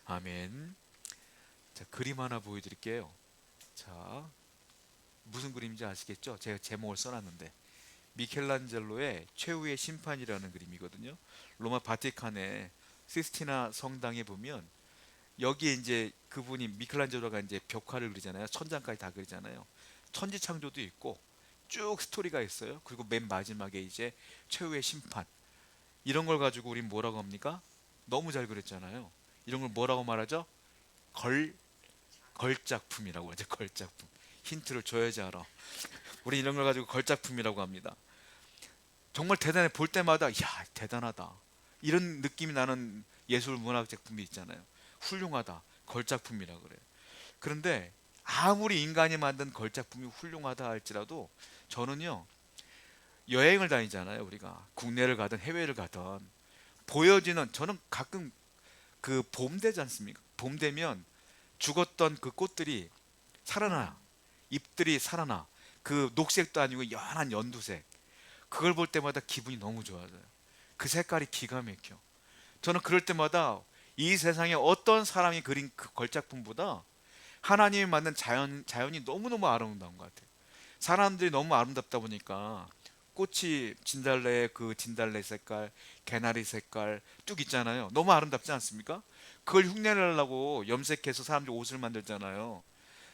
아멘. 자, 그림 하나 보여드릴게요. 자, 무슨 그림인지 아시겠죠? 제가 제목을 써놨는데 미켈란젤로의 최후의 심판이라는 그림이거든요. 로마 바티칸의 시스티나 성당에 보면 여기에 이제 그분이 미켈란젤로가 이제 벽화를 그리잖아요. 천장까지 다 그리잖아요. 천지창조도 있고 쭉 스토리가 있어요. 그리고 맨 마지막에 이제 최후의 심판, 이런 걸 가지고 우린 뭐라고 합니까? 너무 잘 그렸잖아요. 이런 걸 뭐라고 말하죠? 걸 걸작품이라고 하죠. 걸작품. 힌트를 줘야지 알아. 우리 이런 걸 가지고 걸작품이라고 합니다. 정말 대단해. 볼 때마다 야 대단하다, 이런 느낌이 나는 예술 문학 작품이 있잖아요. 훌륭하다, 걸작품이라고 그래요. 그런데 아무리 인간이 만든 걸작품이 훌륭하다 할지라도 저는요, 여행을 다니잖아요. 우리가 국내를 가든 해외를 가든 보여지는, 저는 가끔 그 봄 되지 않습니까? 봄 되면 죽었던 그 꽃들이 살아나, 잎들이 살아나, 그 녹색도 아니고 연한 연두색, 그걸 볼 때마다 기분이 너무 좋아져요. 그 색깔이 기가 막혀. 저는 그럴 때마다 이 세상에 어떤 사람이 그린 그 걸작품보다 하나님이 만든 자연이 너무너무 아름다운 것 같아요. 사람들이 너무 아름답다 보니까 꽃이 진달래, 그 진달래 색깔, 개나리 색깔 뚝 있잖아요. 너무 아름답지 않습니까? 그걸 흉내내려고 염색해서 사람들이 옷을 만들잖아요.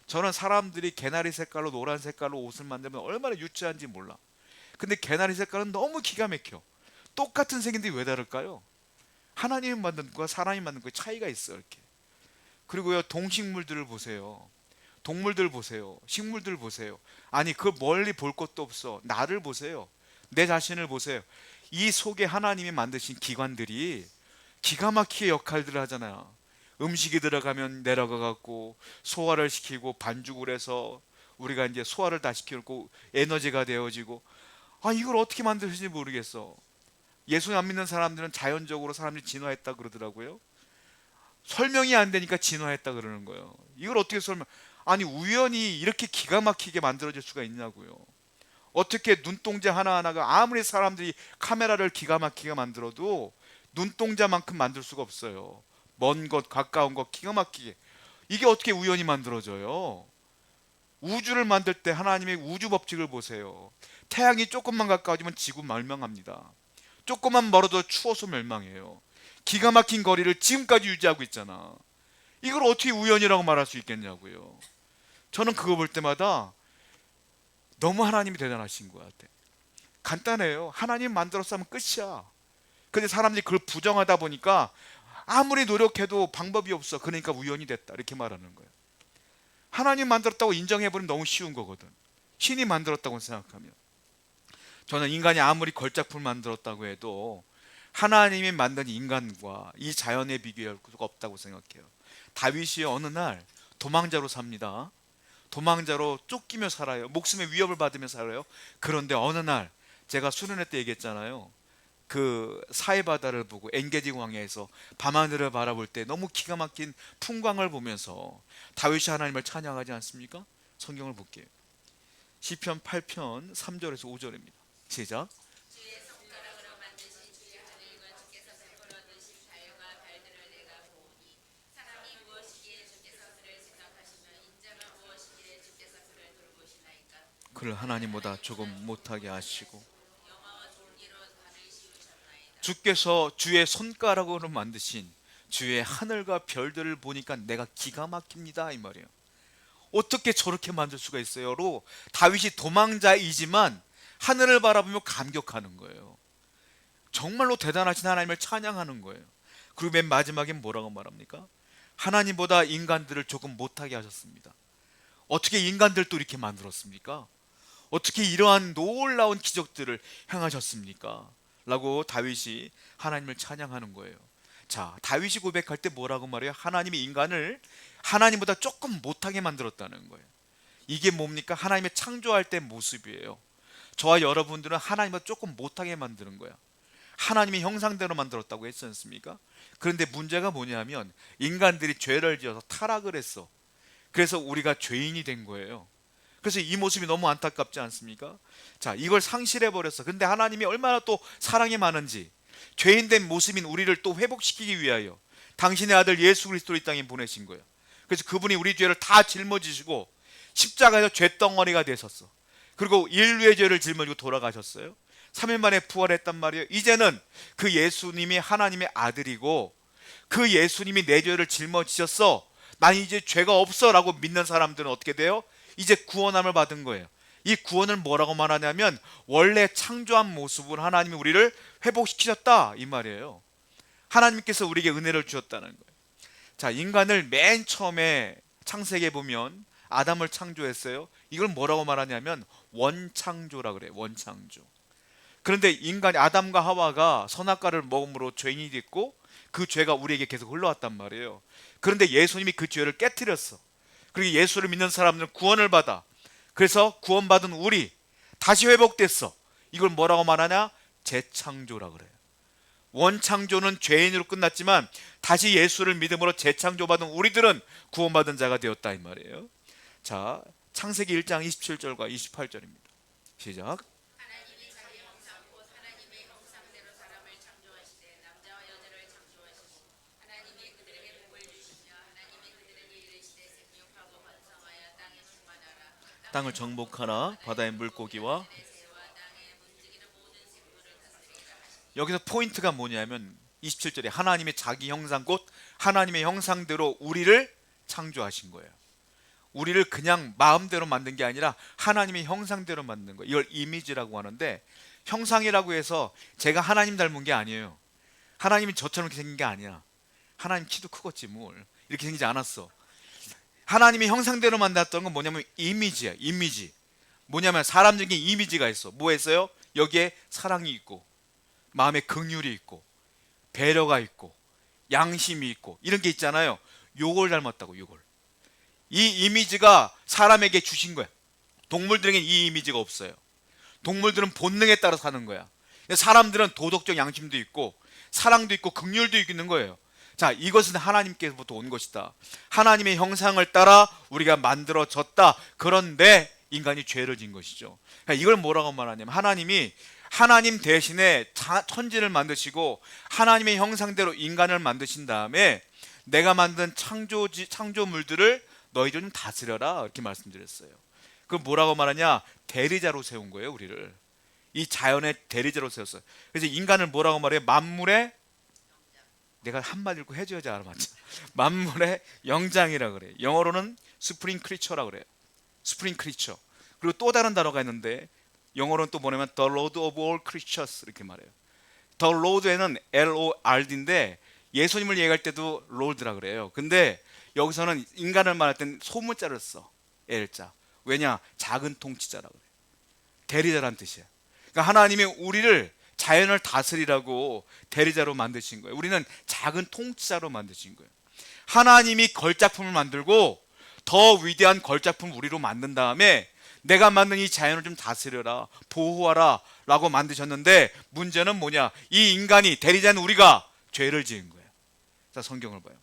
저는 사람들이 개나리 색깔로, 노란 색깔로 옷을 만들면 얼마나 유치한지 몰라. 근데 개나리 색깔은 너무 기가 막혀. 똑같은 색인데 왜 다를까요? 하나님이 만든 거와 사람이 만든 거에 차이가 있어 이렇게. 그리고요, 동식물들을 보세요. 동물들 보세요. 식물들 보세요. 아니 그 멀리 볼 것도 없어. 나를 보세요. 내 자신을 보세요. 이 속에 하나님이 만드신 기관들이 기가 막히게 역할들을 하잖아요. 음식이 들어가면 내려가 갖고 소화를 시키고 반죽을 해서 우리가 이제 소화를 다 시키고 에너지가 되어지고, 아 이걸 어떻게 만드는지 모르겠어. 예수 안 믿는 사람들은 자연적으로 사람들이 진화했다 그러더라고요. 설명이 안 되니까 진화했다 그러는 거예요. 이걸 어떻게 설명? 아니 우연히 이렇게 기가 막히게 만들어질 수가 있냐고요. 어떻게 눈동자 하나하나가 아무리 사람들이 카메라를 기가 막히게 만들어도 눈동자만큼 만들 수가 없어요. 먼 것, 가까운 것 기가 막히게. 이게 어떻게 우연히 만들어져요? 우주를 만들 때 하나님의 우주 법칙을 보세요. 태양이 조금만 가까워지면 지구 멸망합니다. 조금만 멀어도 추워서 멸망해요. 기가 막힌 거리를 지금까지 유지하고 있잖아. 이걸 어떻게 우연이라고 말할 수 있겠냐고요. 저는 그거 볼 때마다 너무 하나님이 대단하신 것 같아. 간단해요. 하나님 만들었어 하면 끝이야. 근데 사람들이 그걸 부정하다 보니까 아무리 노력해도 방법이 없어. 그러니까 우연이 됐다 이렇게 말하는 거예요. 하나님 만들었다고 인정해버리면 너무 쉬운 거거든. 신이 만들었다고 생각하면. 저는 인간이 아무리 걸작품을 만들었다고 해도 하나님이 만든 인간과 이 자연의 비교할 수가 없다고 생각해요. 다윗이 어느 날 도망자로 삽니다. 도망자로 쫓기며 살아요. 목숨의 위협을 받으며 살아요. 그런데 어느 날, 제가 수련회 때 얘기했잖아요. 그 사해 바다를 보고 엔게디 광야에서 밤하늘을 바라볼 때 너무 기가 막힌 풍광을 보면서 다윗이 하나님을 찬양하지 않습니까? 성경을 볼게요. 시편 8편 3절에서 5절입니다. 시작. 주의 손가락으로 만드신 주의 하늘과 주께서 베풀어 두신 자연과 별들을 내가 보오니 사람이 무엇이기에 주께서 그를 생각하시며 인자가 무엇이기에 주께서 그를 돌보시나이까. 그를 하나님보다 조금 못하게 하시고, 영화와 종기로 발을 씌우셨나이다. 주께서 주의 손가락으로 만드신 주의 하늘과 별들을 보니까 내가 기가 막힙니다 이 말이에요. 어떻게 저렇게 만들 수가 있어요?로 다윗이 도망자이지만 하늘을 바라보며 감격하는 거예요. 정말로 대단하신 하나님을 찬양하는 거예요. 그리고 맨 마지막엔 뭐라고 말합니까? 하나님보다 인간들을 조금 못하게 하셨습니다. 어떻게 인간들도 이렇게 만들었습니까? 어떻게 이러한 놀라운 기적들을 행하셨습니까? 라고 다윗이 하나님을 찬양하는 거예요. 자, 다윗이 고백할 때 뭐라고 말해요? 하나님이 인간을 하나님보다 조금 못하게 만들었다는 거예요. 이게 뭡니까? 하나님의 창조할 때 모습이에요. 저와 여러분들은 하나님보다 조금 못하게 만드는 거야. 하나님의 형상대로 만들었다고 했지 않습니까? 그런데 문제가 뭐냐면 인간들이 죄를 지어서 타락을 했어. 그래서 우리가 죄인이 된 거예요. 그래서 이 모습이 너무 안타깝지 않습니까? 자, 이걸 상실해 버렸어. 근데 하나님이 얼마나 또 사랑이 많은지, 죄인된 모습인 우리를 또 회복시키기 위하여 당신의 아들 예수 그리스도를 이 땅에 보내신 거예요. 그래서 그분이 우리 죄를 다 짊어지시고 십자가에서 죄덩어리가 되셨어. 그리고 인류의 죄를 짊어지고 돌아가셨어요. 3일 만에 부활했단 말이에요. 이제는 그 예수님이 하나님의 아들이고 그 예수님이 내 죄를 짊어지셨어, 난 이제 죄가 없어 라고 믿는 사람들은 어떻게 돼요? 이제 구원함을 받은 거예요. 이 구원을 뭐라고 말하냐면 원래 창조한 모습을 하나님이 우리를 회복시키셨다 이 말이에요. 하나님께서 우리에게 은혜를 주셨다는 거예요. 자, 인간을 맨 처음에 창세기에 보면 아담을 창조했어요. 이걸 뭐라고 말하냐면 원창조라 그래요. 원창조. 그런데 인간이 아담과 하와가 선악과를 먹음으로 죄인이 됐고 그 죄가 우리에게 계속 흘러왔단 말이에요. 그런데 예수님이 그 죄를 깨뜨렸어. 그리고 예수를 믿는 사람들은 구원을 받아. 그래서 구원받은 우리 다시 회복됐어. 이걸 뭐라고 말하냐? 재창조라 그래요. 원창조는 죄인으로 끝났지만 다시 예수를 믿음으로 재창조받은 우리들은 구원받은 자가 되었다 이 말이에요. 자, 창세기 1장 27절과 28절입니다. 시작. 하나님이 자기 형상 곧 하나님의 형상대로 사람을 창조하시되 남자와 여자를 창조하시고 하나님이 그들에게 복을 주시며 하나님이 그들에게 이르시되 생육하고 번성하여 땅에 충만하라. 땅을 정복하라. 바다의 물고기와 새와 땅에 움직이는 모든 생물을 다스리라 하시니 여기서 포인트가 뭐냐면 27절에 하나님의 자기 형상 곧 하나님의 형상대로 우리를 창조하신 거예요. 우리를 그냥 마음대로 만든 게 아니라 하나님의 형상대로 만든 거예요. 이걸 이미지라고 하는데 형상이라고 해서 제가 하나님 닮은 게 아니에요. 하나님이 저처럼 이렇게 생긴 게 아니야. 하나님 키도 크겠지 뭘. 이렇게 생기지 않았어. 하나님의 형상대로 만들었던 건 뭐냐면 이미지야. 이미지. 뭐냐면 사람적인 이미지가 있어. 뭐 했어요? 여기에 사랑이 있고 마음에 긍휼이 있고 배려가 있고 양심이 있고 이런 게 있잖아요. 요걸 닮았다고. 요걸. 이 이미지가 사람에게 주신 거야. 동물들에게는 이 이미지가 없어요. 동물들은 본능에 따라 사는 거야. 사람들은 도덕적 양심도 있고 사랑도 있고 긍휼도 있는 거예요. 자, 이것은 하나님께서부터 온 것이다. 하나님의 형상을 따라 우리가 만들어졌다. 그런데 인간이 죄를 진 것이죠. 그러니까 이걸 뭐라고 말하냐면 하나님이 하나님 대신에 천지를 만드시고 하나님의 형상대로 인간을 만드신 다음에 내가 만든 창조물들을 너희들 좀 다스려라 이렇게 말씀드렸어요. 그럼 뭐라고 말하냐? 대리자로 세운 거예요. 우리를 이 자연의 대리자로 세웠어요. 그래서 인간을 뭐라고 말해요? 만물의, 내가 한마디 읽고 해줘야지 알아맞죠. 만물의 영장이라 그래요. 영어로는 스프링 크리처라 그래요. 스프링 크리처. 그리고 또 다른 단어가 있는데 영어로는 또 뭐냐면 The Lord of all creatures 이렇게 말해요. The Lord에는 L-O-R-D인데 예수님을 얘기할 때도 Lord라 그래요. 근데 여기서는 인간을 말할 땐 소문자를 써. L자. 왜냐? 작은 통치자라 그래요. 대리자란 뜻이에요. 그러니까 하나님이 우리를 자연을 다스리라고 대리자로 만드신 거예요. 우리는 작은 통치자로 만드신 거예요. 하나님이 걸작품을 만들고 더 위대한 걸작품 우리로 만든 다음에 내가 만든 이 자연을 좀 다스려라, 보호하라 라고 만드셨는데 문제는 뭐냐? 이 인간이, 대리자는 우리가 죄를 지은 거예요. 자, 성경을 봐요.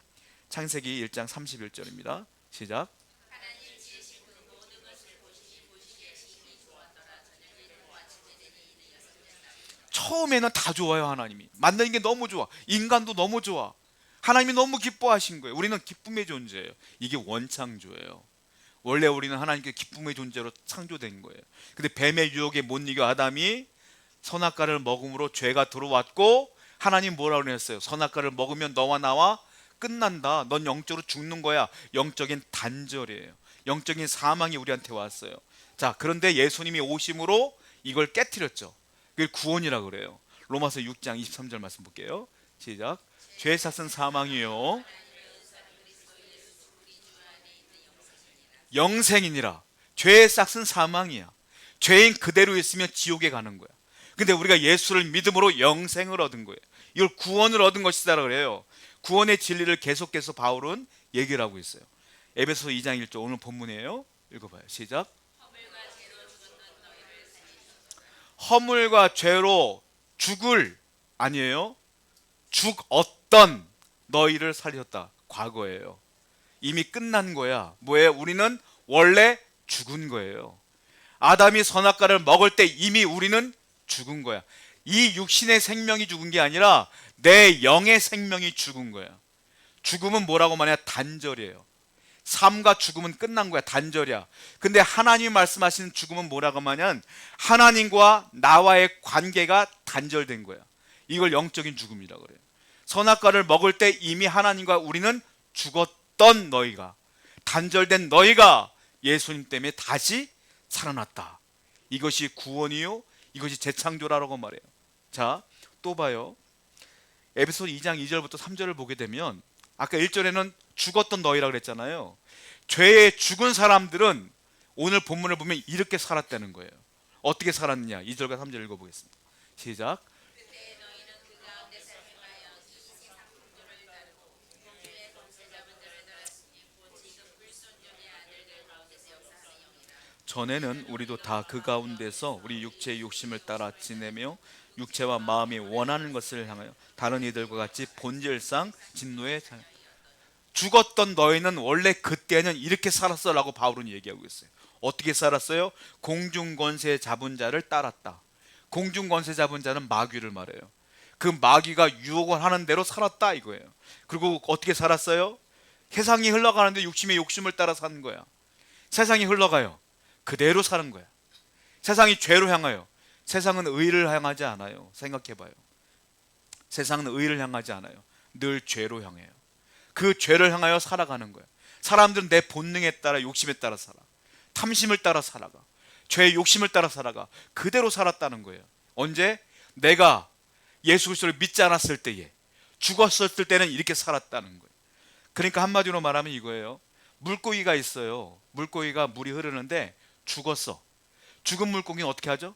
창세기 1장 31절입니다. 시작. 하나님 지으신 그 모든 것을 보시기에 심히 좋았더라. 저녁 이르고 아침에 되니 이는 여섯째 날. 처음에는 다 좋아요. 하나님이 만드는 게 너무 좋아. 인간도 너무 좋아. 하나님이 너무 기뻐하신 거예요. 우리는 기쁨의 존재예요. 이게 원창조예요. 원래 우리는 하나님께 기쁨의 존재로 창조된 거예요. 근데 뱀의 유혹에 못 이겨 아담이 선악과를 먹음으로 죄가 들어왔고 하나님 뭐라고 그랬어요? 선악과를 먹으면 너와 나와 끝난다. 넌 영적으로 죽는 거야. 영적인 단절이에요. 영적인 사망이 우리한테 왔어요. 자, 그런데 예수님이 오심으로 이걸 깨뜨렸죠. 그게 구원이라고 그래요. 로마서 6장 23절 말씀 볼게요. 시작. 죄 삭은 사망이요 영생이니라. 죄의 싹은 사망이야. 죄인 그대로 있으면 지옥에 가는 거야. 근데 우리가 예수를 믿음으로 영생을 얻은 거예요. 이걸 구원을 얻은 것이다 그래요. 구원의 진리를 계속해서 바울은 얘기를 하고 있어요. 에베소 2장 1절 오늘 본문이에요. 읽어봐요. 시작. 허물과 죄로 죽을 아니에요. 죽었던 너희를 살렸다. 과거예요. 이미 끝난 거야. 뭐예요? 우리는 원래 죽은 거예요. 아담이 선악과를 먹을 때 이미 우리는 죽은 거야. 이 육신의 생명이 죽은 게 아니라 내 영의 생명이 죽은 거야. 죽음은 뭐라고 말하냐? 단절이에요. 삶과 죽음은 끝난 거야. 단절이야. 근데 하나님이 말씀하시는 죽음은 뭐라고 하냐면 하나님과 나와의 관계가 단절된 거야. 이걸 영적인 죽음이라고 그래요. 선악과를 먹을 때 이미 하나님과 우리는 죽었던 너희가, 단절된 너희가 예수님 때문에 다시 살아났다. 이것이 구원이요, 이것이 재창조라고 말해요. 자, 또 봐요. 에베소 2장 2절부터 3절을 보게 되면 아까 1절에는 죽었던 너희라 그랬잖아요. 죄에 죽은 사람들은 오늘 본문을 보면 이렇게 살았다는 거예요. 어떻게 살았느냐? 2절과 3절 읽어보겠습니다. 시작. 그때 너희는 그 가운데서 행하여 이 세상 풍조를 따르고 공주의 권세 잡은 자를 따랐으니 곧 지금 불순종의 아들들 가운데서 역사하는 영이라. 전에는 우리도 다 그 가운데서 우리 육체의 욕심을 따라 지내며 육체와 마음이 원하는 것을 향하여 다른 이들과 같이 본질상 진노에 죽었던 너희는 원래 그때는 이렇게 살았어 라고 바울은 얘기하고 있어요. 어떻게 살았어요? 공중권세 잡은 자를 따랐다. 공중권세 잡은 자는 마귀를 말해요. 그 마귀가 유혹을 하는 대로 살았다 이거예요. 그리고 어떻게 살았어요? 세상이 흘러가는데 육심의 욕심을 따라 사는 거야. 세상이 흘러가요. 그대로 사는 거야. 세상이 죄로 향하여, 세상은 의를 향하지 않아요. 생각해봐요. 세상은 의를 향하지 않아요. 늘 죄로 향해요. 그 죄를 향하여 살아가는 거예요. 사람들은 내 본능에 따라, 욕심에 따라 살아. 탐심을 따라 살아가. 죄의 욕심을 따라 살아가. 그대로 살았다는 거예요. 언제? 내가 예수 그리스도를 믿지 않았을 때에, 죽었을 때는 이렇게 살았다는 거예요. 그러니까 한마디로 말하면 이거예요. 물고기가 있어요. 물고기가 물이 흐르는데 죽었어. 죽은 물고기는 어떻게 하죠?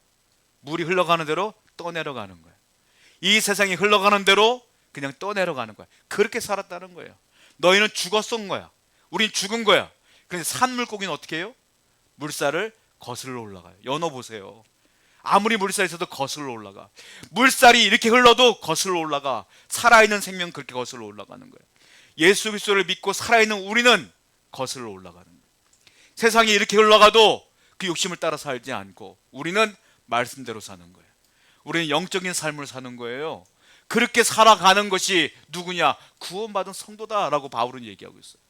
물이 흘러가는 대로 떠내려가는 거예요. 이 세상이 흘러가는 대로 그냥 떠내려가는 거야. 그렇게 살았다는 거예요. 너희는 죽었던 거야. 우린 죽은 거야. 그런데 산 물고기는 어떻게 해요? 물살을 거슬러 올라가요. 연어 보세요. 아무리 물살이 있어도 거슬러 올라가. 물살이 이렇게 흘러도 거슬러 올라가. 살아있는 생명 그렇게 거슬러 올라가는 거예요. 예수 그리스도를 믿고 살아있는 우리는 거슬러 올라가는 거예요. 세상이 이렇게 흘러가도 그 욕심을 따라 살지 않고 우리는 말씀대로 사는 거예요. 우리는 영적인 삶을 사는 거예요. 그렇게 살아가는 것이 누구냐? 구원받은 성도다라고 바울은 얘기하고 있어요.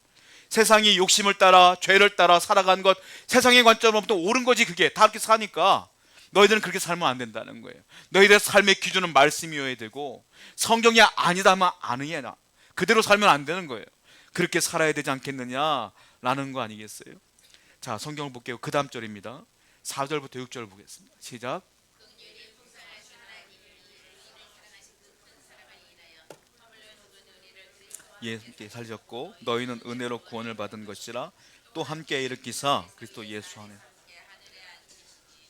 세상이 욕심을 따라, 죄를 따라 살아가는 것, 세상의 관점으로부터 옳은 거지. 그게 다 그렇게 사니까 너희들은 그렇게 살면 안 된다는 거예요. 너희들의 삶의 기준은 말씀이어야 되고 성경이 아니다면 아니야. 그대로 살면 안 되는 거예요. 그렇게 살아야 되지 않겠느냐라는 거 아니겠어요? 자, 성경을 볼게요. 그 다음 절입니다. 4절부터 6절 보겠습니다. 시작. 긍휼이 풍성하신 하나님을 이를 사랑하신 그 큰 사랑을 인하여 허물로 죽은 우리를 그리스도와 함께 살렸고 너희는 은혜로 구원을 받은 것이라 또 함께 일으키사 그리스도 예수 안에.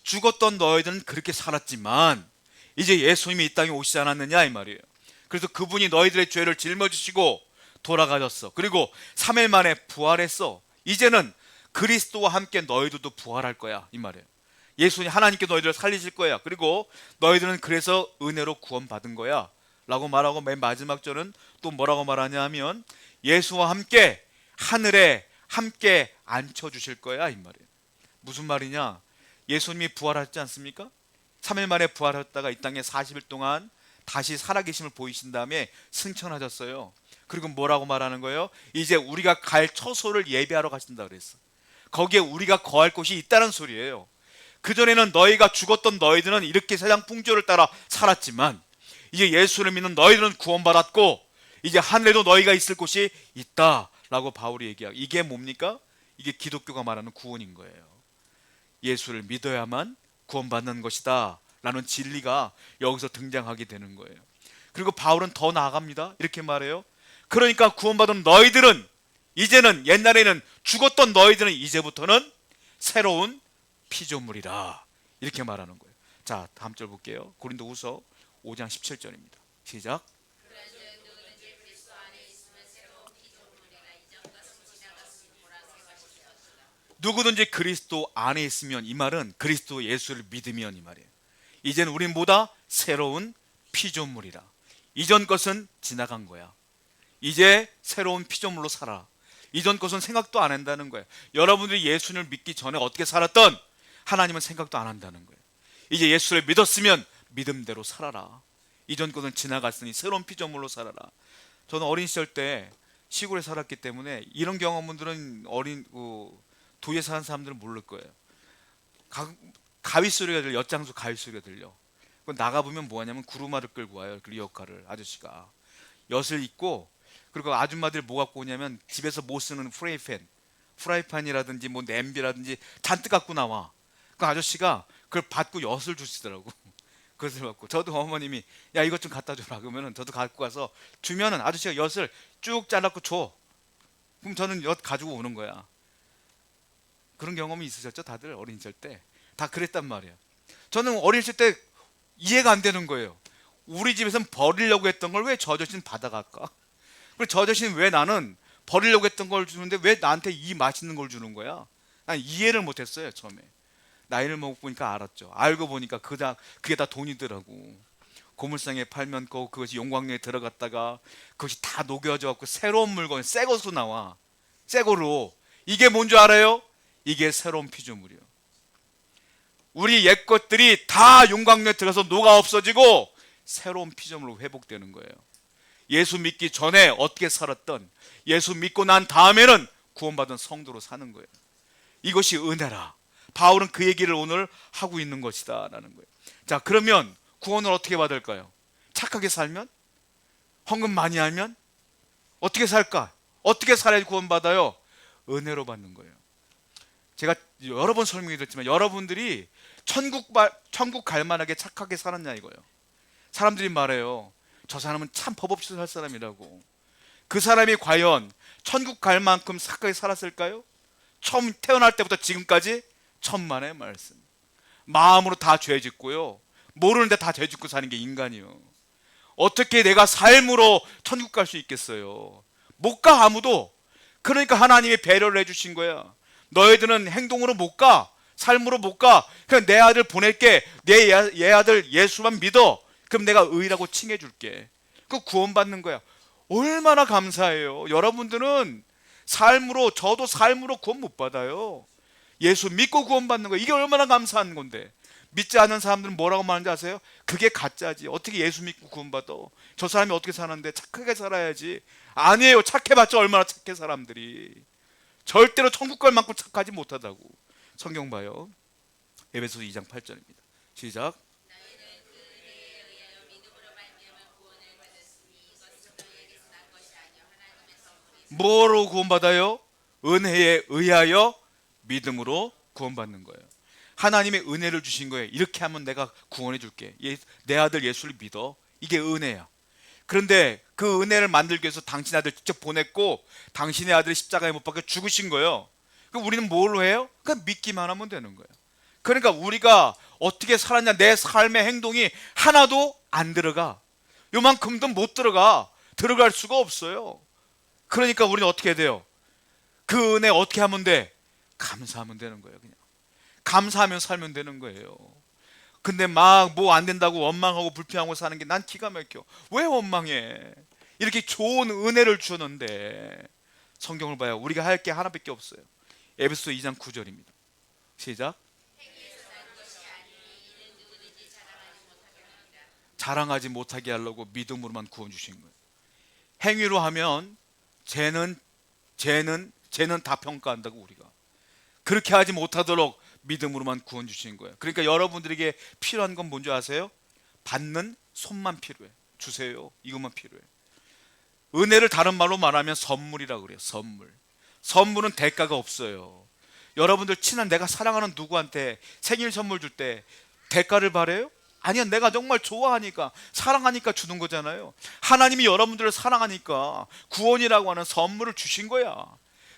죽었던 너희들은 그렇게 살았지만 이제 예수님이 이 땅에 오시지 않았느냐 이 말이에요. 그래서 그분이 너희들의 죄를 짊어지시고 돌아가셨어. 그리고 3일 만에 부활했어. 이제는 그리스도와 함께 너희들도 부활할 거야 이 말이에요. 예수님 하나님께 너희들을 살리실 거야. 그리고 너희들은 그래서 은혜로 구원받은 거야 라고 말하고 맨 마지막 절은 또 뭐라고 말하냐 하면 예수와 함께 하늘에 함께 앉혀주실 거야 이 말이에요. 무슨 말이냐? 예수님이 부활하셨지 않습니까? 3일 만에 부활했다가 이 땅에 40일 동안 다시 살아계심을 보이신 다음에 승천하셨어요. 그리고 뭐라고 말하는 거예요? 이제 우리가 갈 처소를 예비하러 가신다 그랬어. 거기에 우리가 거할 곳이 있다는 소리예요. 그전에는 너희가 죽었던 너희들은 이렇게 세상 풍조를 따라 살았지만 이제 예수를 믿는 너희들은 구원받았고 이제 하늘에도 너희가 있을 곳이 있다라고 바울이 얘기하고, 이게 뭡니까? 이게 기독교가 말하는 구원인 거예요. 예수를 믿어야만 구원받는 것이다 라는 진리가 여기서 등장하게 되는 거예요. 그리고 바울은 더 나아갑니다. 이렇게 말해요. 그러니까 구원받은 너희들은 이제는, 옛날에는 죽었던 너희들은 이제부터는 새로운 피조물이라 이렇게 말하는 거예요. 자, 다음 절 볼게요. 고린도후서 5장 17절입니다. 시작. 그런즉 누구든지 그리스도 안에 있으면 새로운 피조물이라 이전 것은 지나갔으니 보라 새 것이 되었도다. 누구든지 그리스도 안에 있으면, 이 말은 그리스도 예수를 믿으면 이 말이에요. 이제는 우린 뭐다? 새로운 피조물이라. 이전 것은 지나간 거야. 이제 새로운 피조물로 살아. 이전 것은 생각도 안 한다는 거예요. 여러분들이 예수를 믿기 전에 어떻게 살았던 하나님은 생각도 안 한다는 거예요. 이제 예수를 믿었으면 믿음대로 살아라. 이전 것은 지나갔으니 새로운 피조물로 살아라. 저는 어린 시절 때 시골에 살았기 때문에 이런 경험들은 도시에 사는 사람들은 모를 거예요. 가위 소리가 들려, 엿장수 가위 소리가 들려. 나가 보면 뭐하냐면 구루마를 끌고 와요. 그 리어카를 아저씨가 엿을 입고, 그리고 아줌마들 뭐 갖고 오냐면 집에서 못 쓰는 프라이팬이라든지 뭐 냄비라든지 잔뜩 갖고 나와. 그 아저씨가 그걸 받고 엿을 주시더라고. 그것을 받고 저도 어머님이 야 이것 좀 갖다 줘라 그러면은 저도 갖고 가서 주면은 아저씨가 엿을 쭉 잘라고 줘. 그럼 저는 엿 가지고 오는 거야. 그런 경험이 있으셨죠? 다들 어린 시절 때 다 그랬단 말이에요. 저는 어린 시절 때 이해가 안 되는 거예요. 우리 집에서는 버리려고 했던 걸 왜 저 아저씨는 받아갈까? 그리고 저 아저씨는 왜 나는 버리려고 했던 걸 주는데 왜 나한테 이 맛있는 걸 주는 거야? 난 이해를 못했어요 처음에. 나이를 먹보니까 알았죠. 알고 보니까 그게 다 돈이더라고. 고물상에 팔면 그것이 용광로에 들어갔다가 그것이 다 녹여져 갖고 새로운 물건, 새 것으로 나와. 새 거로. 이게 뭔 줄 알아요? 이게 새로운 피조물이요. 우리 옛 것들이 다 용광로에 들어가서 녹아 없어지고 새로운 피조물로 회복되는 거예요. 예수 믿기 전에 어떻게 살았던, 예수 믿고 난 다음에는 구원받은 성도로 사는 거예요. 이것이 은혜라. 바울은 그 얘기를 오늘 하고 있는 것이다 라는 거예요. 자, 그러면 구원을 어떻게 받을까요? 착하게 살면? 헌금 많이 하면? 어떻게 살까? 어떻게 살아야 구원받아요? 은혜로 받는 거예요. 제가 여러 번 설명해 드렸지만 여러분들이 천국 갈 만하게 착하게 살았냐 이거예요. 사람들이 말해요. 저 사람은 참 법 없이 살 사람이라고. 그 사람이 과연 천국 갈 만큼 착하게 살았을까요? 처음 태어날 때부터 지금까지 천만의 말씀. 마음으로 다 죄 짓고요. 모르는데 다 죄 짓고 사는 게 인간이요. 어떻게 내가 삶으로 천국 갈 수 있겠어요? 못 가, 아무도. 그러니까 하나님이 배려를 해주신 거야. 너희들은 행동으로 못 가, 삶으로 못 가. 그냥 내 아들 보낼게. 내 아들 예수만 믿어. 그럼 내가 의라고 칭해줄게. 그 구원받는 거야. 얼마나 감사해요. 여러분들은 삶으로, 저도 삶으로 구원 못 받아요. 예수 믿고 구원받는 거예요. 이게 얼마나 감사한 건데. 믿지 않는 사람들은 뭐라고 말하는지 아세요? 그게 가짜지. 어떻게 예수 믿고 구원받아? 저 사람이 어떻게 사는데 착하게 살아야지. 아니에요. 착해봤자 얼마나 착해 사람들이. 절대로 천국 갈 만큼 착하지 못하다고. 성경 봐요. 에베소서 2장 8절입니다. 시작. 너희는 그 은혜에 의하여 믿음으로 말미암아 구원을 받았으니 이것은 너희에게서 난 것이 아니요 하나님의 선물이라. 뭐로 구원받아요? 은혜에 의하여 믿음으로 구원받는 거예요. 하나님의 은혜를 주신 거예요. 이렇게 하면 내가 구원해 줄게. 내 아들 예수를 믿어. 이게 은혜야. 그런데 그 은혜를 만들기 위해서 당신 아들 직접 보냈고 당신의 아들이 십자가에 못 박혀 죽으신 거예요. 그럼 우리는 뭘로 해요? 그냥 믿기만 하면 되는 거예요. 그러니까 우리가 어떻게 살았냐, 내 삶의 행동이 하나도 안 들어가. 요만큼도 못 들어가. 들어갈 수가 없어요. 그러니까 우리는 어떻게 해야 돼요? 그 은혜 어떻게 하면 돼? 감사하면 되는 거예요. 그냥 감사하면 살면 되는 거예요. 근데 막 뭐 안 된다고 원망하고 불평하고 사는 게 난 기가 막혀. 왜 원망해? 이렇게 좋은 은혜를 주었는데. 성경을 봐요. 우리가 할 게 하나밖에 없어요. 에베소서 2장 9절입니다. 시작. 자랑하지 못하게 하려고 믿음으로만 구원 주신 거예요. 행위로 하면 죄는 다 평가한다고. 우리가 그렇게 하지 못하도록 믿음으로만 구원 주신 거예요. 그러니까 여러분들에게 필요한 건 뭔지 아세요? 받는 손만 필요해. 주세요. 이것만 필요해. 은혜를 다른 말로 말하면 선물이라고 그래요. 선물은 대가가 없어요. 여러분들 친한 내가 사랑하는 누구한테 생일 선물 줄 때 대가를 바래요? 아니야. 내가 정말 좋아하니까 사랑하니까 주는 거잖아요. 하나님이 여러분들을 사랑하니까 구원이라고 하는 선물을 주신 거야.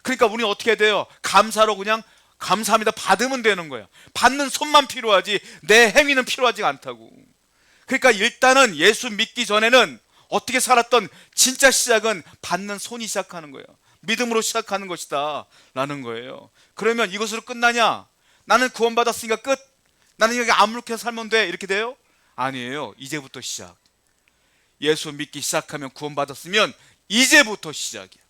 그러니까 우리는 어떻게 돼요? 감사로 그냥 감사합니다 받으면 되는 거야. 받는 손만 필요하지 내 행위는 필요하지 않다고. 그러니까 일단은 예수 믿기 전에는 어떻게 살았던 진짜 시작은 받는 손이 시작하는 거예요. 믿음으로 시작하는 것이다 라는 거예요. 그러면 이것으로 끝나냐? 나는 구원받았으니까 끝. 나는 여기 아무렇게 살면 돼. 이렇게 돼요? 아니에요. 이제부터 시작. 예수 믿기 시작하면 구원받았으면 이제부터 시작이야.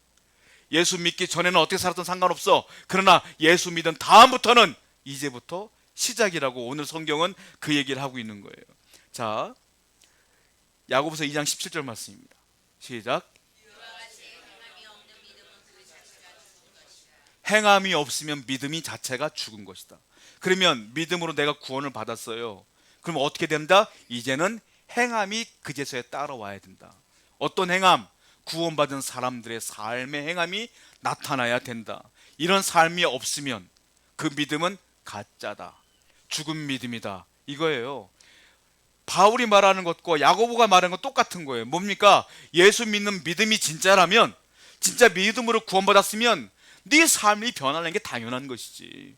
예수 믿기 전에는 어떻게 살았든 상관없어. 그러나 예수 믿은 다음부터는 이제부터 시작이라고 오늘 성경은 그 얘기를 하고 있는 거예요. 자, 야고보서 2장 17절 말씀입니다. 시작. 이와 같이 행함이 없는 행함이 없으면 믿음이 자체가 죽은 것이다. 그러면 믿음으로 내가 구원을 받았어요. 그럼 어떻게 된다? 이제는 행함이 그제서야 따라와야 된다. 어떤 행함? 구원받은 사람들의 삶의 행함이 나타나야 된다. 이런 삶이 없으면 그 믿음은 가짜다. 죽은 믿음이다. 이거예요. 바울이 말하는 것과 야고보가 말하는 건 똑같은 거예요. 뭡니까? 예수 믿는 믿음이 진짜라면, 진짜 믿음으로 구원받았으면 네 삶이 변하는 게 당연한 것이지.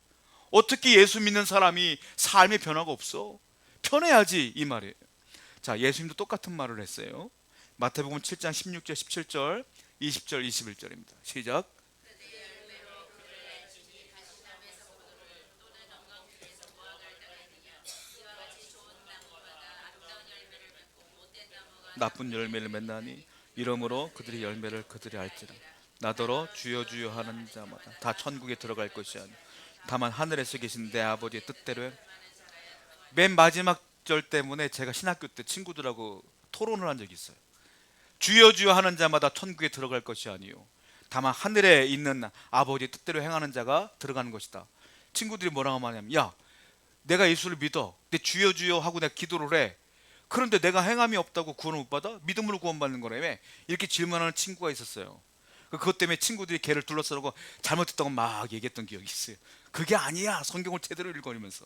어떻게 예수 믿는 사람이 삶의 변화가 없어? 편해야지, 이 말이에요. 자, 예수님도 똑같은 말을 했어요. 마태복음 7장 16절, 17절, 20절, 21절입니다. 시작. 나쁜 열매를 맺나니 이러므로 그들이 열매를 그들이 알지라. 나더러 주여 주여 하는 자마다 다 천국에 들어갈 것이 아니요 다만 하늘에서 계신 내 아버지의 뜻대로 해. 맨 마지막 절 때문에 제가 신학교 때 친구들하고 토론을 한 적이 있어요. 주여 주여 하는 자마다 천국에 들어갈 것이 아니요 다만 하늘에 있는 아버지의 뜻대로 행하는 자가 들어가는 것이다. 친구들이 뭐라고 말하냐면, 야, 내가 예수를 믿어. 근데 주여 주여 하고 내가 기도를 해. 그런데 내가 행함이 없다고 구원을 못 받아? 믿음으로 구원받는 거라며? 이렇게 질문하는 친구가 있었어요. 그것 때문에 친구들이 걔를 둘러싸고 잘못했다고 막 얘기했던 기억이 있어요. 그게 아니야. 성경을 제대로 읽어내면서.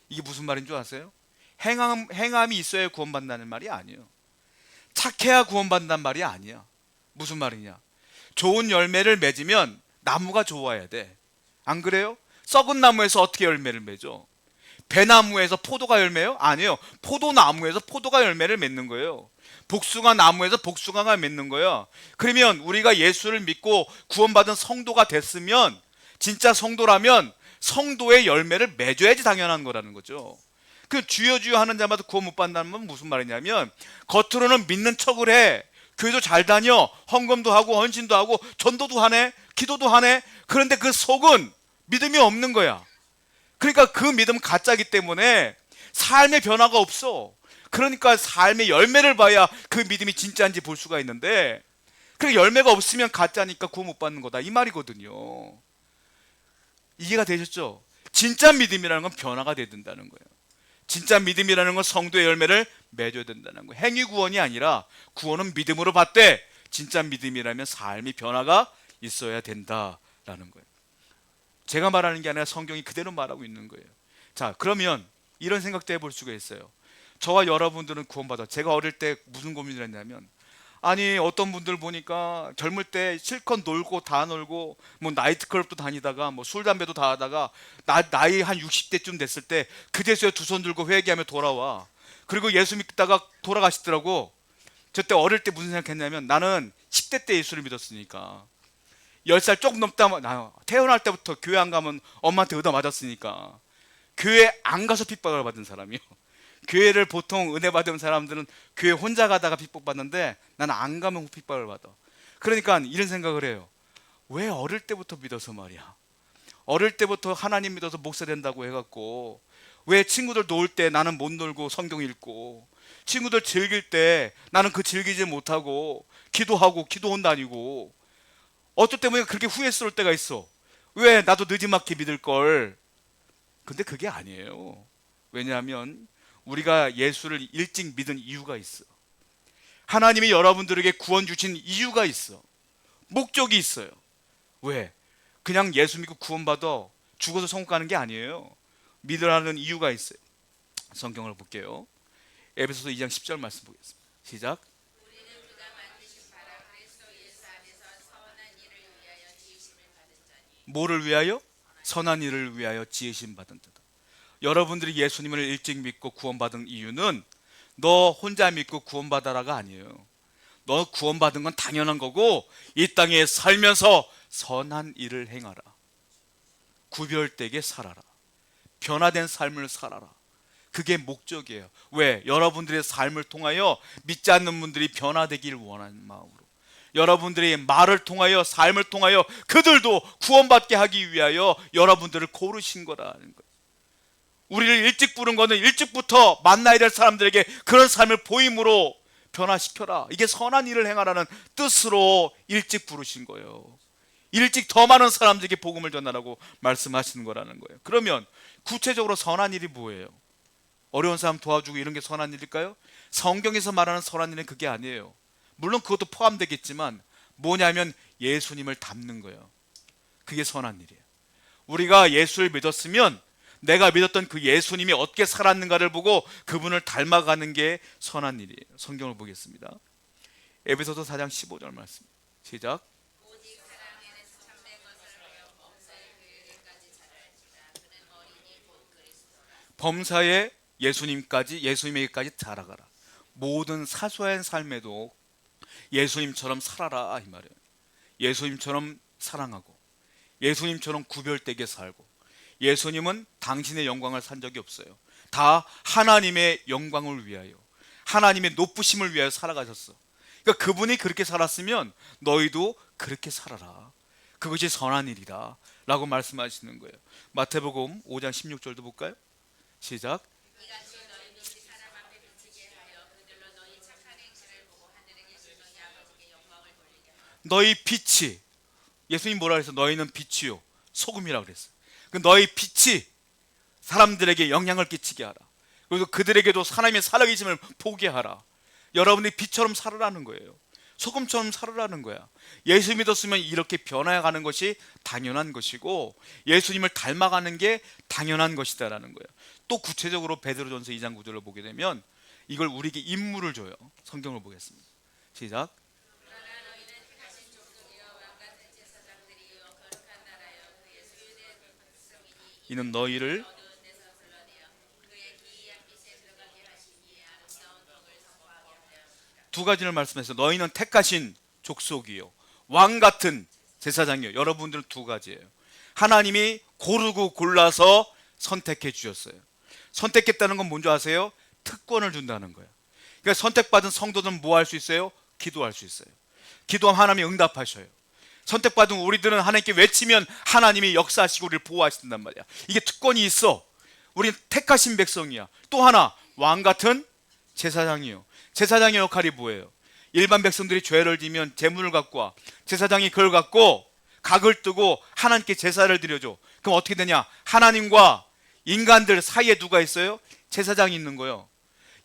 이게 무슨 말인 줄 아세요? 행함이 있어야 구원받는다는 말이 아니에요. 착해야 구원받는다는 말이 아니야. 무슨 말이냐? 좋은 열매를 맺으면 나무가 좋아야 돼. 안 그래요? 썩은 나무에서 어떻게 열매를 맺어? 배나무에서 포도가 열매요? 아니에요. 포도나무에서 포도가 열매를 맺는 거예요. 복숭아 나무에서 복숭아가 맺는 거예요. 그러면 우리가 예수를 믿고 구원받은 성도가 됐으면, 진짜 성도라면 성도의 열매를 맺어야지 당연한 거라는 거죠. 그 주여 주여 하는 자마다 구원 못 받는다는 건 무슨 말이냐면, 겉으로는 믿는 척을 해. 교회도 잘 다녀. 헌금도 하고 헌신도 하고 전도도 하네. 기도도 하네. 그런데 그 속은 믿음이 없는 거야. 그러니까 그 믿음은 가짜이기 때문에 삶의 변화가 없어. 그러니까 삶의 열매를 봐야 그 믿음이 진짜인지 볼 수가 있는데, 그 열매가 없으면 가짜니까 구원 못 받는 거다, 이 말이거든요. 이해가 되셨죠? 진짜 믿음이라는 건 변화가 돼야 된다는 거예요. 진짜 믿음이라는 건 성도의 열매를 맺어야 된다는 거예요. 행위 구원이 아니라 구원은 믿음으로 받되, 진짜 믿음이라면 삶의 변화가 있어야 된다라는 거예요. 제가 말하는 게 아니라 성경이 그대로 말하고 있는 거예요. 자, 그러면 이런 생각도 해볼 수가 있어요. 저와 여러분들은 구원받아. 제가 어릴 때 무슨 고민을 했냐면, 아니 어떤 분들 보니까 젊을 때 실컷 놀고 다 놀고 뭐 나이트클럽도 다니다가 뭐 술 담배도 다 하다가 나이 한 60대쯤 됐을 때 그제서야 두 손 들고 회개하며 돌아와. 그리고 예수 믿다가 돌아가시더라고. 저 때 어릴 때 무슨 생각했냐면, 나는 10대 때 예수를 믿었으니까 10살 조금 넘다, 나 태어날 때부터 교회 안 가면 엄마한테 얻어 맞았으니까 교회 안 가서 핍박을 받은 사람이요. 교회를 보통 은혜 받은 사람들은 교회 혼자 가다가 핍박받는데 나는 안 가면 핍박을 받아. 그러니까 이런 생각을 해요. 왜 어릴 때부터 믿어서 말이야, 어릴 때부터 하나님 믿어서 목사 된다고 해갖고 왜 친구들 놀 때 나는 못 놀고 성경 읽고, 친구들 즐길 때 나는 그 즐기지 못하고 기도하고 기도원 다니고, 어떨 때문에 그렇게 후회스러울 때가 있어. 왜 나도 늦지막히 믿을 걸. 근데 그게 아니에요. 왜냐하면 우리가 예수를 일찍 믿은 이유가 있어. 하나님이 여러분들에게 구원 주신 이유가 있어. 목적이 있어요. 왜? 그냥 예수 믿고 구원받아 죽어서 천국 가는 게 아니에요. 믿으라는 이유가 있어요. 성경을 볼게요. 에베소서 2장 10절 말씀 보겠습니다. 시작. 뭐를 위하여? 선한 일을 위하여 지으심 받은 자다. 여러분들이 예수님을 일찍 믿고 구원받은 이유는 너 혼자 믿고 구원받아라가 아니에요. 너 구원받은 건 당연한 거고, 이 땅에 살면서 선한 일을 행하라. 구별되게 살아라. 변화된 삶을 살아라. 그게 목적이에요. 왜? 여러분들의 삶을 통하여 믿지 않는 분들이 변화되길 원하는 마음으로, 여러분들의 말을 통하여, 삶을 통하여 그들도 구원받게 하기 위하여 여러분들을 고르신 거라는 거예요. 우리를 일찍 부른 거는 일찍부터 만나야 될 사람들에게 그런 삶을 보임으로 변화시켜라. 이게 선한 일을 행하라는 뜻으로 일찍 부르신 거예요. 일찍 더 많은 사람들에게 복음을 전하라고 말씀하시는 거라는 거예요. 그러면 구체적으로 선한 일이 뭐예요? 어려운 사람 도와주고 이런 게 선한 일일까요? 성경에서 말하는 선한 일은 그게 아니에요. 물론 그것도 포함되겠지만 뭐냐면 예수님을 닮는 거예요. 그게 선한 일이에요. 우리가 예수를 믿었으면 내가 믿었던 그 예수님이 어떻게 살았는가를 보고 그분을 닮아가는 게 선한 일이에요. 성경을 보겠습니다. 에베소서 4장 15절 말씀. 시작. 오직 사랑에는 참된 것을 하여 범사의 그에게까지 자랄지라. 그는 어린이 곧 그리스도라. 범사에 예수님에게까지 자라가라. 모든 사소한 삶에도 예수님처럼 살아라 이 말이에요. 예수님처럼 사랑하고 예수님처럼 구별되게 살고, 예수님은 당신의 영광을 산 적이 없어요. 다 하나님의 영광을 위하여, 하나님의 높으심을 위하여 살아가셨어. 그러니까 그분이 그렇게 살았으면 너희도 그렇게 살아라. 그것이 선한 일이다 라고 말씀하시는 거예요. 마태복음 5장 16절도 볼까요? 시작. 이같이 너희 눈이 사람 앞에 비치게 하여 그들로 너희 착한 행실을 보고 하늘에 계신 너희 아버지께 영광을 돌리게 하라. 너희 빛이, 예수님 뭐라 그랬어? 너희는 빛이요 소금이라 그랬어요. 그 너희 빛이 사람들에게 영향을 끼치게 하라. 그리고 그들에게도 하나님의 살아계심을 보게 하라. 여러분이 빛처럼 살으라는 거예요. 소금처럼 살으라는 거야. 예수 믿었으면 이렇게 변화가는 것이 당연한 것이고 예수님을 닮아가는 게 당연한 것이다라는 거예요. 또 구체적으로 베드로전서 2장 9절을 보게 되면 이걸 우리에게 임무를 줘요. 성경을 보겠습니다. 시작. 이는 너희를 어두운 데서 불러내어 그의 기이한 빛에 들어가게 하시기에 아름다운 복을 선포하게 하려. 두 가지를 말씀했어요. 너희는 택하신 족속이요 왕 같은 제사장이요. 여러분들은 두 가지예요. 하나님이 고르고 골라서 선택해 주셨어요. 선택했다는 건 뭔지 아세요? 특권을 준다는 거예요. 그러니까 선택받은 성도들은 뭐 할 수 있어요? 기도할 수 있어요. 기도하면 하나님이 응답하셔요. 선택받은 우리들은 하나님께 외치면 하나님이 역사하시고 우리를 보호하신단 말이야. 이게 특권이 있어. 우리는 택하신 백성이야. 또 하나 왕 같은 제사장이요. 제사장의 역할이 뭐예요? 일반 백성들이 죄를 지면 제물을 갖고 와. 제사장이 그걸 갖고 각을 뜨고 하나님께 제사를 드려줘. 그럼 어떻게 되냐? 하나님과 인간들 사이에 누가 있어요? 제사장이 있는 거예요.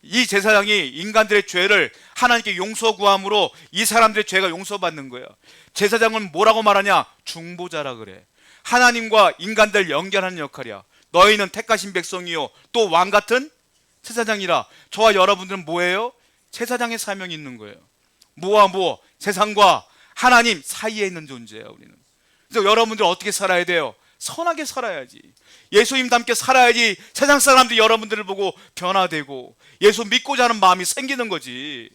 이 제사장이 인간들의 죄를 하나님께 용서 구함으로 이 사람들의 죄가 용서받는 거예요. 제사장은 뭐라고 말하냐? 중보자라 그래. 하나님과 인간들 연결하는 역할이야. 너희는 택하신 백성이요 또 왕 같은 제사장이라. 저와 여러분들은 뭐예요? 제사장의 사명이 있는 거예요. 뭐와 뭐? 세상과 하나님 사이에 있는 존재예요. 우리는. 그래서 여러분들 어떻게 살아야 돼요? 선하게 살아야지. 예수님 닮게 살아야지 세상 사람들이 여러분들을 보고 변화되고 예수 믿고자 하는 마음이 생기는 거지.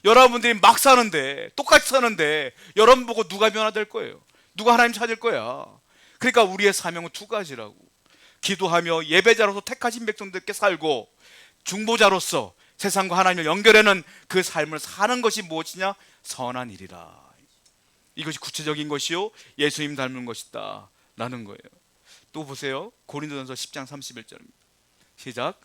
여러분들이 막 사는데, 똑같이 사는데 여러분 보고 누가 변화될 거예요? 누가 하나님 찾을 거야? 그러니까 우리의 사명은 두 가지라고. 기도하며 예배자로서 택하신 백성들께 살고, 중보자로서 세상과 하나님을 연결하는 그 삶을 사는 것이 무엇이냐? 선한 일이라. 이것이 구체적인 것이요 예수님 닮는 것이다 라는 거예요. 또 보세요. 고린도전서 10장 31절입니다. 시작.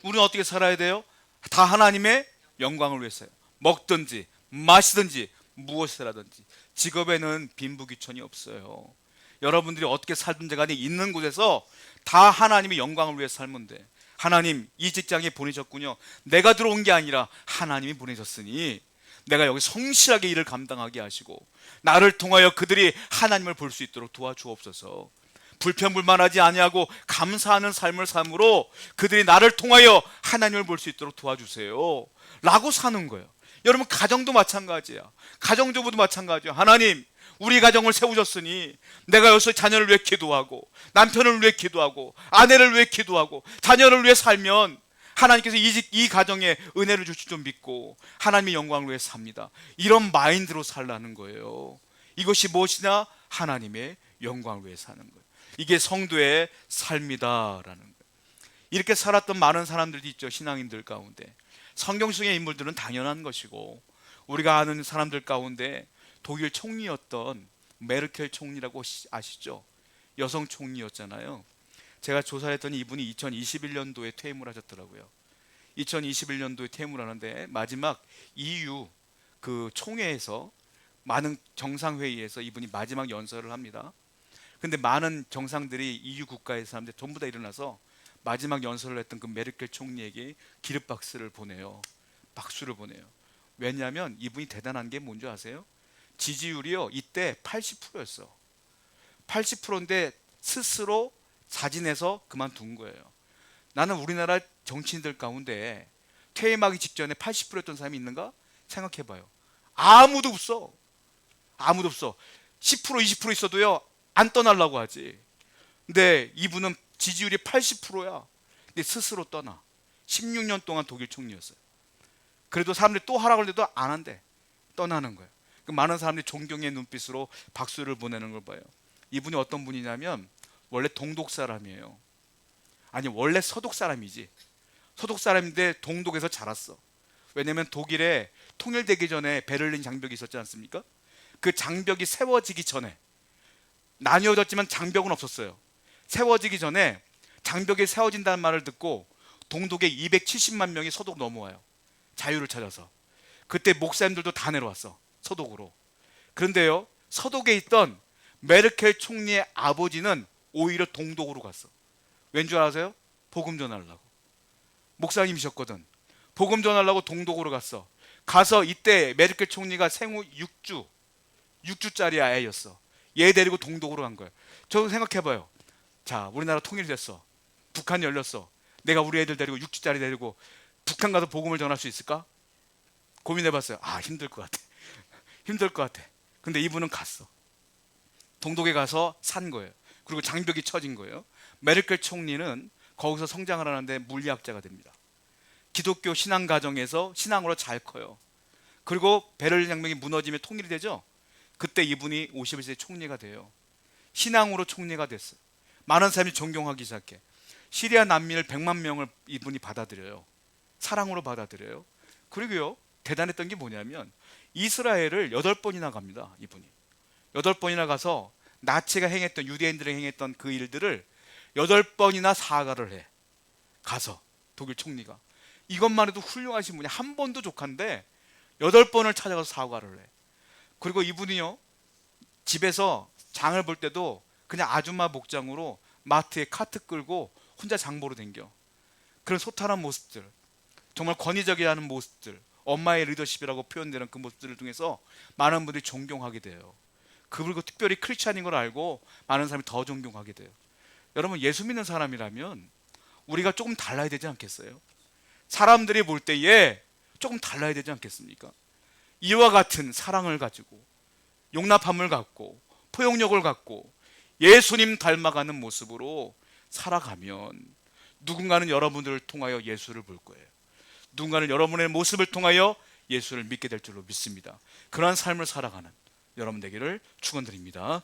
우리는 어떻게 살아야 돼요? 다 하나님의 영광을 위해서요. 먹든지 마시든지 무엇을 하든지. 직업에는 빈부귀천이 없어요. 여러분들이 어떻게 살든지 간에 있는 곳에서 다 하나님의 영광을 위해 살면 돼. 하나님 이 직장에 보내셨군요. 내가 들어온 게 아니라 하나님이 보내셨으니 내가 여기 성실하게 일을 감당하게 하시고 나를 통하여 그들이 하나님을 볼 수 있도록 도와주옵소서. 불평불만하지 아니하고 감사하는 삶을 삶으로 그들이 나를 통하여 하나님을 볼 수 있도록 도와주세요 라고 사는 거예요. 여러분 가정도 마찬가지야. 가정주부도 마찬가지야. 하나님 우리 가정을 세우셨으니 내가 여기서 자녀를 위해 기도하고 남편을 위해 기도하고 아내를 위해 기도하고 자녀를 위해 살면 하나님께서 이 가정에 은혜를 주실 줄 믿고 하나님의 영광을 위해 삽니다. 이런 마인드로 살라는 거예요. 이것이 무엇이냐? 하나님의 영광을 위해 사는 거예요. 이게 성도의 삶이다라는 거예요. 이렇게 살았던 많은 사람들도 있죠. 신앙인들 가운데. 성경 속의 인물들은 당연한 것이고 우리가 아는 사람들 가운데 독일 총리였던 메르켈 총리라고 아시죠? 여성 총리였잖아요. 제가 조사했더니 이분이 2021년도에 퇴임을 하셨더라고요. 2021년도에 퇴임을 하는데 마지막 EU 그 총회에서, 많은 정상회의에서 이분이 마지막 연설을 합니다. 근데 많은 정상들이 EU 국가의 사람들 전부 다 일어나서 마지막 연설을 했던 그 메르켈 총리에게 기립박수를 보내요. 박수를 보내요. 왜냐하면 이분이 대단한 게 뭔지 아세요? 지지율이요, 이때 80%였어. 80%인데 스스로 자진해서 그만둔 거예요. 나는 우리나라 정치인들 가운데 퇴임하기 직전에 80%였던 사람이 있는가? 생각해봐요. 아무도 없어. 아무도 없어. 10% 20% 있어도요, 안 떠나려고 하지. 근데 이분은 지지율이 80%야. 근데 스스로 떠나. 16년 동안 독일 총리였어요. 그래도 사람들이 또 하라고 해도 안 한대. 떠나는 거예요. 그 많은 사람들이 존경의 눈빛으로 박수를 보내는 걸 봐요. 이분이 어떤 분이냐면 원래 동독 사람이에요. 아니, 원래 서독 사람이지. 서독 사람인데 동독에서 자랐어. 왜냐면 독일에 통일되기 전에 베를린 장벽이 있었지 않습니까? 그 장벽이 세워지기 전에, 나뉘어졌지만 장벽은 없었어요. 세워지기 전에 장벽이 세워진다는 말을 듣고 동독에 270만 명이 서독 넘어와요. 자유를 찾아서. 그때 목사님들도 다 내려왔어, 서독으로. 그런데요, 서독에 있던 메르켈 총리의 아버지는 오히려 동독으로 갔어. 왠 줄 아세요? 복음 전하려고. 목사님이셨거든. 복음 전하려고 동독으로 갔어. 가서 이때 메르켈 총리가 생후 6주짜리 아이였어. 얘 데리고 동독으로 간 거예요. 저 생각해봐요. 자, 우리나라 통일됐어. 북한이 열렸어. 내가 우리 애들 데리고 6주짜리 데리고 북한 가서 복음을 전할 수 있을까? 고민해봤어요. 아, 힘들 것 같아. 힘들 것 같아. 근데 이분은 갔어. 동독에 가서 산 거예요. 그리고 장벽이 쳐진 거예요. 메르켈 총리는 거기서 성장을 하는데 물리학자가 됩니다. 기독교 신앙 가정에서 신앙으로 잘 커요. 그리고 베를린 장벽이 무너지면 통일이 되죠. 그때 이분이 51세 총리가 돼요. 신앙으로 총리가 됐어요. 많은 사람이 존경하기 시작해. 시리아 난민을 100만 명을 이분이 받아들여요. 사랑으로 받아들여요. 그리고요, 대단했던 게 뭐냐면 이스라엘을 8번이나 갑니다. 이분이 8번이나 가서 나치가 행했던, 유대인들이 행했던 그 일들을 8번이나 사과를 해. 가서 독일 총리가. 이것만 해도 훌륭하신 분이, 한 번도 족한데 8번을 찾아가서 사과를 해. 그리고 이분이요, 집에서 장을 볼 때도 그냥 아줌마 목장으로 마트에 카트 끌고 혼자 장 보러 댕겨. 그런 소탈한 모습들, 정말 권위적이라는 모습들, 엄마의 리더십이라고 표현되는 그 모습들을 통해서 많은 분들이 존경하게 돼요. 그리고 특별히 크리스찬인 걸 알고 많은 사람이 더 존경하게 돼요. 여러분, 예수 믿는 사람이라면 우리가 조금 달라야 되지 않겠어요? 사람들이 볼 때에 조금 달라야 되지 않겠습니까? 이와 같은 사랑을 가지고, 용납함을 갖고, 포용력을 갖고 예수님 닮아가는 모습으로 살아가면 누군가는 여러분들을 통하여 예수를 볼 거예요. 누군가는 여러분의 모습을 통하여 예수를 믿게 될 줄로 믿습니다. 그러한 삶을 살아가는 여러분 되기를 축원드립니다.